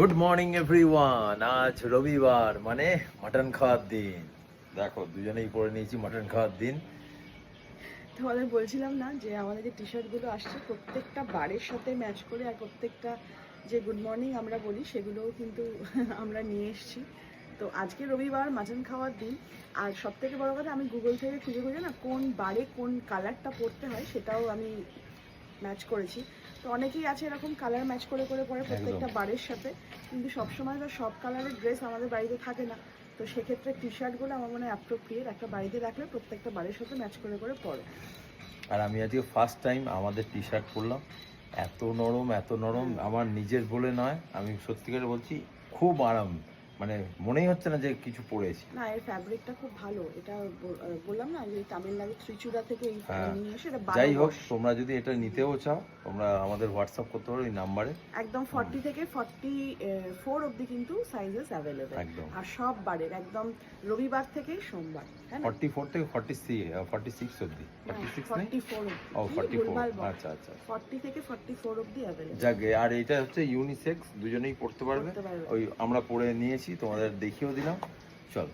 Good morning everyone. আজ রবিবার মানে মাটন খাওয়ার দিন। দেখো দুজনেই পরে নিয়েছি মাটন খাওয়ার দিন। তোমাদের বলছিলাম না যে আমাদের যে টি শার্টগুলো আসছে প্রত্যেকটা বারের সাথে ম্যাচ করে, আর প্রত্যেকটা যে গুড মর্নিং আমরা বলি সেগুলোও কিন্তু আমরা নিয়ে এসেছি। তো আজকে রবিবার মাটন খাওয়ার দিন। আর সব থেকে বড় কথা, আমি গুগল থেকে খুঁজে খুঁজে না কোন বারে কোন কালারটা পরতে হয় সেটাও আমি ম্যাচ করেছি। তো অনেকেই আছে এরকম কালার ম্যাচ করে করে পরে প্রত্যেকটা বারের সাথে, কিন্তু সবসময় তো সব কালারের ড্রেস আমাদের বাড়িতে থাকে না। তো সেক্ষেত্রে টি শার্টগুলো আমার মনে হয় অ্যাপ্রোপ্রিয়েট একটা বাড়িতে রাখলে প্রত্যেকটা বারের সাথে ম্যাচ করে করে পরে। আর আমি আজকে ফার্স্ট টাইম আমাদের টি শার্ট পরলাম। এত নরম এত নরম, আমার নিজের বলে নয়, আমি সত্যিকারে বলছি, খুব আরাম। মানে মনেই হচ্ছে না যে কিছু পরেছি। না, এর ফ্যাব্রিকটা খুব ভালো। এটা বললাম না যে তামিলনাড়ু ত্রিচুরা থেকে এই নিয়ে এসে এটা যাই হোক, 12 বর্ষ। তোমরা যদি এটা নিতেও চাও তোমরা আমাদের হোয়াটসঅ্যাপ করতে পারো এই নাম্বারে। একদম 40 থেকে 44 অবধি কিন্তু সাইজেস অ্যাভেলেবেল। একদম আর সব বারের একদম রবিবার থেকে সোমবার, হ্যাঁ না? 44 থেকে 46 অবধি। 46 নেই? 44 ও অবধি। 44, আচ্ছা আচ্ছা। 40 থেকে 44 অবধি অ্যাভেলেবেল। যাকে, আর এটা হচ্ছে ইউনিসেক্স, দুজনেই পড়তে পারবে। করতে পারবে। ওই আমরা পরে নিয়েছি, তোমাদের দেখিয়েও দিলাম। চল।